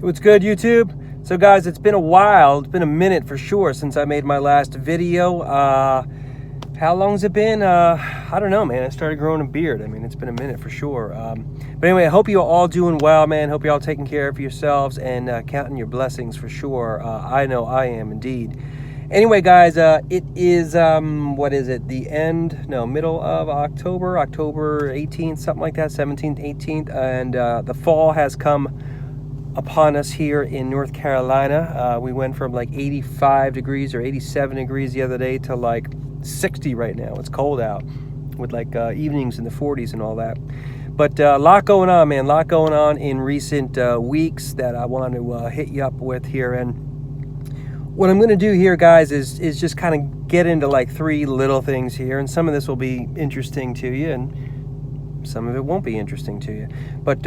What's good, YouTube? So guys, it's been a while. It's been a minute for sure since I made my last video. How long's it been? I don't know, man. I started growing a beard. I mean, it's been a minute for sure. But anyway, I hope you're all doing well, man. Hope you're all taking care of yourselves and counting your blessings for sure. I know I am indeed. Anyway, guys, it is, what is it? Middle of October, October 18th, something like that, 17th, 18th. And the fall has come upon us here in North Carolina. We went from like 85 degrees or 87 degrees the other day to like 60 right now. It's cold out with like evenings in the 40s and all that. But a lot going on, man. A lot going on in recent weeks that I want to hit you up with here. And what I'm going to do here, guys, is just kind of get into like three little things here. And some of this will be interesting to you and some of it won't be interesting to you. But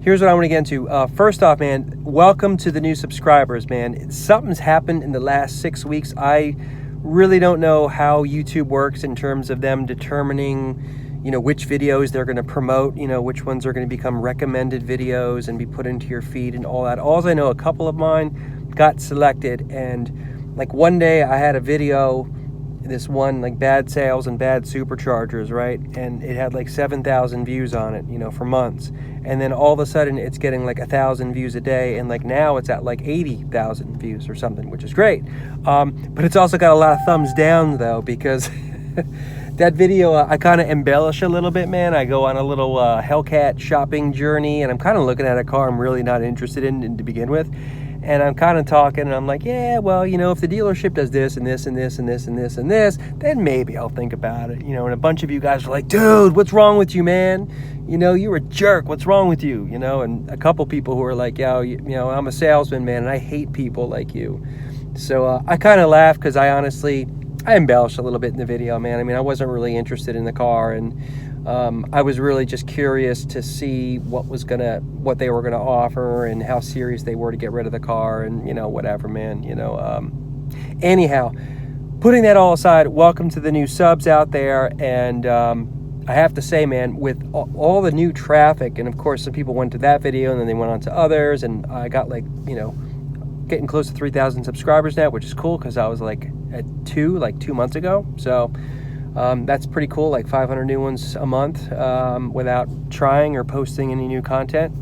here's what I want to get into. First off, man, welcome to the new subscribers, man. Something's happened in the last 6 weeks. I really don't know how YouTube works in terms of them determining, you know, which videos they're going to promote, you know, which ones are going to become recommended videos and be put into your feed and all that. All I know, a couple of mine got selected, and like one day I had a video, this one like bad sales and bad superchargers, right? And it had like 7,000 views on it, you know, for months. And then all of a sudden it's getting like 1,000 views a day. And like now it's at like 80,000 views or something, which is great. But it's also got a lot of thumbs down though, because that video, I kind of embellish a little bit, man. I go on a little Hellcat shopping journey, and I'm kind of looking at a car I'm really not interested in to begin with. And I'm kind of talking, and I'm like, yeah, well, you know, if the dealership does this and this and this and this and this and this, then maybe I'll think about it, you know. And a bunch of you guys are like, dude, what's wrong with you, man? You know, you're a jerk. What's wrong with you? You know, and a couple people who are like, yo, you know, I'm a salesman, man, and I hate people like you. So I kind of laugh because I embellished a little bit in the video, man. I mean, I wasn't really interested in the car, and I was really just curious to see what they were gonna offer and how serious they were to get rid of the car, and you know, whatever, man. You know, anyhow, putting that all aside, welcome to the new subs out there. And I have to say, man, with all the new traffic, and of course some people went to that video and then they went on to others, and I got like, you know, getting close to 3,000 subscribers now, which is cool because I was like at 2 months ago. So that's pretty cool, like 500 new ones a month without trying or posting any new content.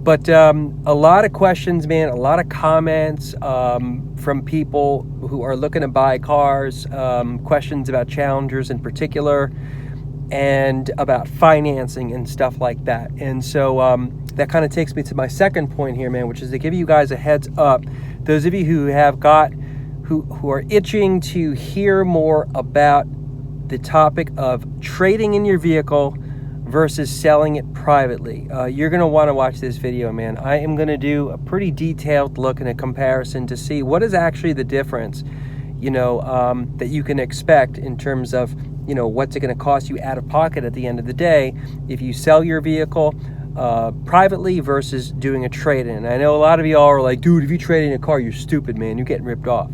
But a lot of questions, man, a lot of comments from people who are looking to buy cars, questions about Challengers in particular, and about financing and stuff like that. And so that kind of takes me to my second point here, man, which is to give you guys a heads up. Those of you who have who are itching to hear more about the topic of trading in your vehicle versus selling it privately, you're going to want to watch this video, man. I am going to do a pretty detailed look and a comparison to see what is actually the difference, you know, that you can expect in terms of, you know, what's it going to cost you out of pocket at the end of the day if you sell your vehicle privately versus doing a trade-in. I know a lot of y'all are like, dude, if you trade in a car, you're stupid, man. You're getting ripped off.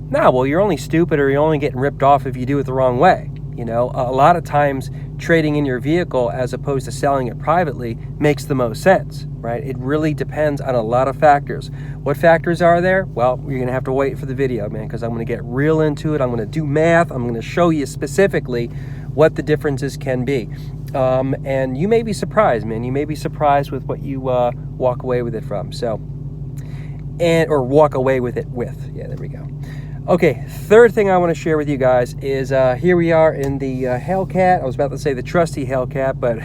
No, well, you're only stupid, or you're only getting ripped off if you do it the wrong way. You know, a lot of times trading in your vehicle as opposed to selling it privately makes the most sense, right? It really depends on a lot of factors. What factors are there? Well, you're going to have to wait for the video, man, because I'm going to get real into it. I'm going to do math. I'm going to show you specifically what the differences can be. And you may be surprised, man. You may be surprised with what you walk away with it from. So, or walk away with it with. Yeah, there we go. Okay, third thing I want to share with you guys is here we are in the Hellcat. I was about to say the trusty Hellcat, but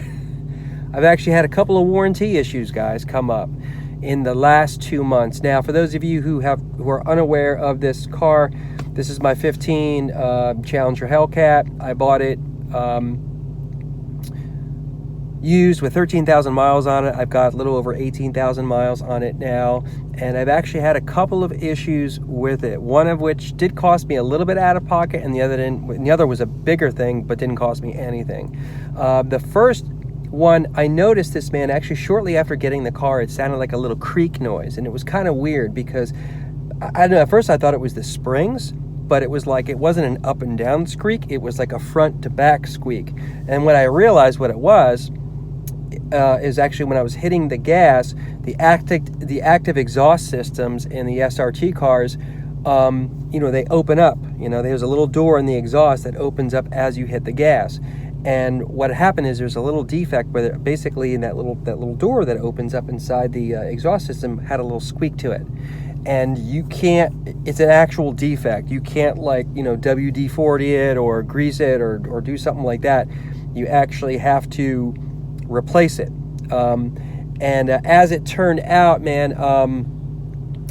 I've actually had a couple of warranty issues, guys, come up in the last 2 months. Now, for those of you who are unaware of this car, this is my 15 Challenger Hellcat. I bought it used with 13,000 miles on it. I've got a little over 18,000 miles on it now, and I've actually had a couple of issues with it, one of which did cost me a little bit out of pocket, and the other was a bigger thing but didn't cost me anything. The first one, I noticed this, man, actually shortly after getting the car, it sounded like a little creak noise, and it was kind of weird because I don't know, at first I thought it was the springs, but it was like, it wasn't an up and down squeak, it was like a front to back squeak. And when I realized what it was, is actually when I was hitting the gas, the active exhaust systems in the SRT cars, they open up. There's a little door in the exhaust that opens up as you hit the gas. And what happened is there's a little defect where basically in that little door that opens up inside the exhaust system had a little squeak to it. And you can't, it's an actual defect. You can't WD-40 it or grease it or do something like that. You actually have to replace it. As it turned out, man,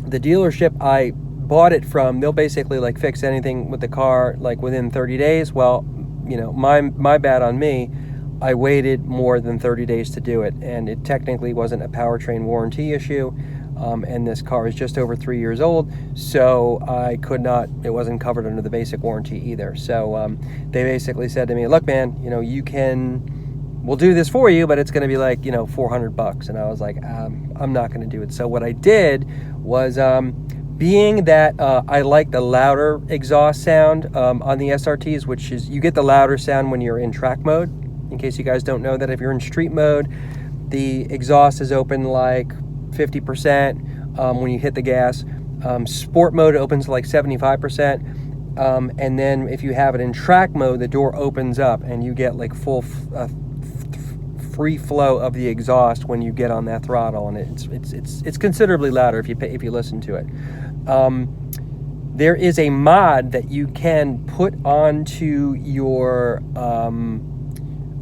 the dealership I bought it from, they'll basically fix anything with the car within 30 days. Well, my bad on me. I waited more than 30 days to do it, and it technically wasn't a powertrain warranty issue. And this car is just over 3 years old, so it wasn't covered under the basic warranty either. So they basically said to me, look, man, we'll do this for you, but it's going to be $400. And I was like, I'm not going to do it. So what I did was, being that I like the louder exhaust sound on the SRTs, which is, you get the louder sound when you're in track mode. In case you guys don't know that, if you're in street mode, the exhaust is open 50% when you hit the gas. Sport mode opens 75%. And then if you have it in track mode, the door opens up and you get full free flow of the exhaust when you get on that throttle, and it's considerably louder if you listen to it. There is a mod that you can put onto your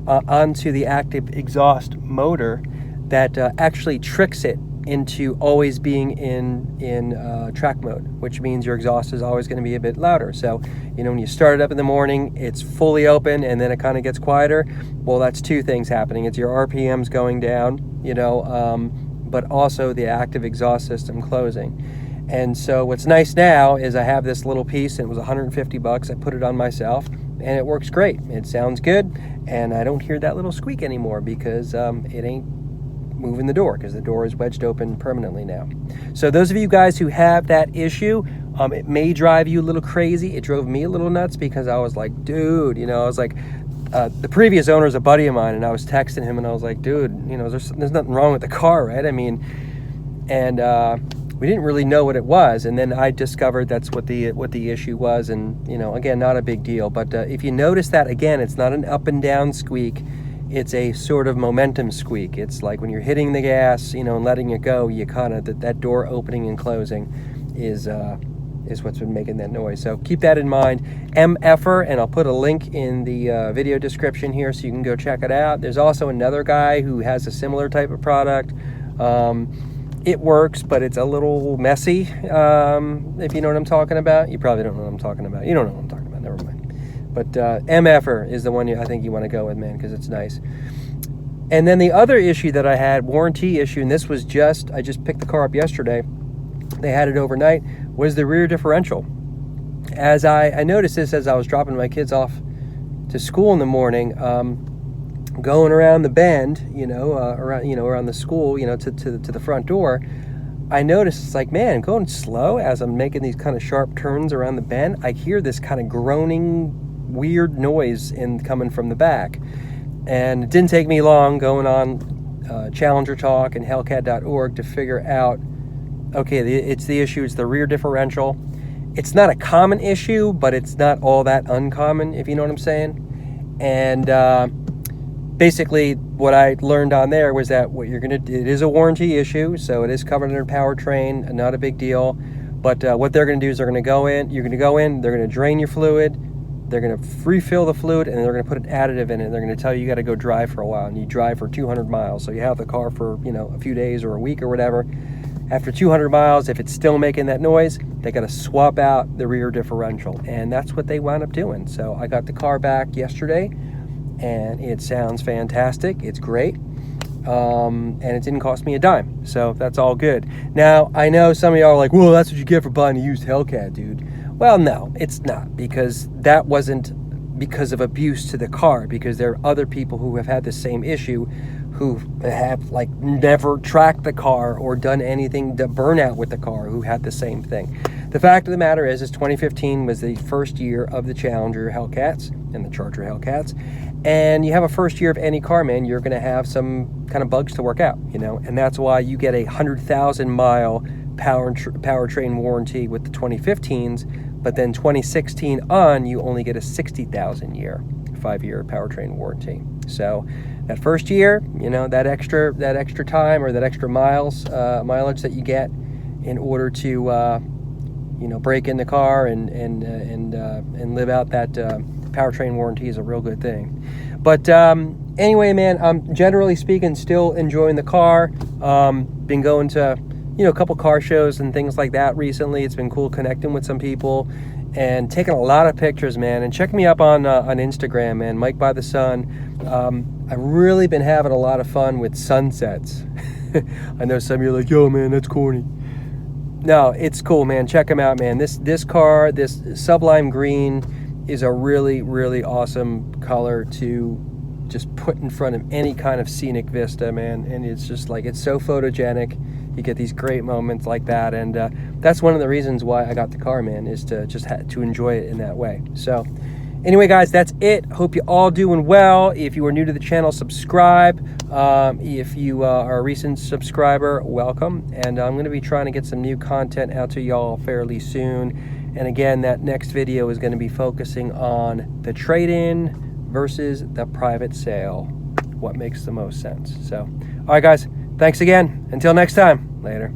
onto the active exhaust motor that actually tricks it into always being in track mode, which means your exhaust is always going to be a bit louder. So, when you start it up in the morning, it's fully open and then it kind of gets quieter. Well, that's two things happening. It's your RPMs going down, but also the active exhaust system closing. And so what's nice now is I have this little piece, and it was $150. I put it on myself, and it works great. It sounds good, and I don't hear that little squeak anymore because it ain't moving the door, because the door is wedged open permanently now. So those of you guys who have that issue, it may drive you a little crazy. It drove me a little nuts because I was like, dude, the previous owner is a buddy of mine, and I was texting him and I was like, dude, there's nothing wrong with the car, right? We didn't really know what it was, and then I discovered that's what the issue was. And again, not a big deal, but if you notice that, again, it's not an up and down squeak, it's a sort of momentum squeak. It's like when you're hitting the gas, and letting it go, you kind of, that door opening and closing is what's been making that noise. So keep that in mind. MFer, and I'll put a link in the video description here so you can go check it out. There's also another guy who has a similar type of product. It works, but it's a little messy, if you know what I'm talking about. You probably don't know what I'm talking about. You don't know what I'm talking about, never mind. But MFer is the one I think you want to go with, man, because it's nice. And then the other issue that I had, warranty issue, and this was I just picked the car up yesterday. They had it overnight, was the rear differential. As I noticed this as I was dropping my kids off to school in the morning, going around the bend, around the school, to the front door, I noticed it's like, man, going slow as I'm making these kind of sharp turns around the bend, I hear this kind of groaning, weird noise coming from the back. And it didn't take me long going on Challenger Talk and Hellcat.org to figure out, okay, it's the issue, it's the rear differential. It's not a common issue, but it's not all that uncommon, if you know what I'm saying. And basically, what I learned on there was that it is a warranty issue, so it is covered under powertrain, not a big deal. But what they're going to do is you're going to go in, they're going to drain your fluid, they're going to refill the fluid, and they're going to put an additive in it. They're going to tell you got to go drive for a while, and you drive for 200 miles. So you have the car for, a few days or a week or whatever. After 200 miles, if it's still making that noise, they got to swap out the rear differential. And that's what they wound up doing. So I got the car back yesterday, and it sounds fantastic. It's great. And it didn't cost me a dime. So that's all good. Now, I know some of y'all are like, well, that's what you get for buying a used Hellcat, dude. Well, no, it's not, because that wasn't because of abuse to the car, because there are other people who have had the same issue who have never tracked the car or done anything to burn out with the car, who had the same thing. The fact of the matter is 2015 was the first year of the Challenger Hellcats. and the Charger Hellcats, and you have a first year of any car, man, you're going to have some kind of bugs to work out, you know, and that's why you get a 100,000 mile powertrain warranty with the 2015s, but then 2016 on, you only get a 60,000 year 5-year powertrain warranty. So that first year, you know, that extra time or that extra mileage that you get in order to you know, break in the car and live out that powertrain warranty is a real good thing. But anyway, man, I'm generally speaking still enjoying the car. Been going to, you know, a couple car shows and things like that recently. It's been cool connecting with some people and taking a lot of pictures, man. And check me up on Instagram, man, Mike by the Sun. I've really been having a lot of fun with sunsets. I know some of you are like, yo, man, that's corny. No, it's cool, man. Check them out, man. This car, this Sublime Green, is a really, really awesome color to just put in front of any kind of scenic vista, man. And it's just like, it's so photogenic. You get these great moments like that, and that's one of the reasons why I got the car, man, is to just to enjoy it in that way. So anyway, guys, that's it. Hope you all doing well. If you are new to the channel, subscribe. If you are a recent subscriber, welcome. And I'm going to be trying to get some new content out to y'all fairly soon. And again, that next video is going to be focusing on the trade-in versus the private sale. What makes the most sense? So, all right, guys. Thanks again. Until next time. Later.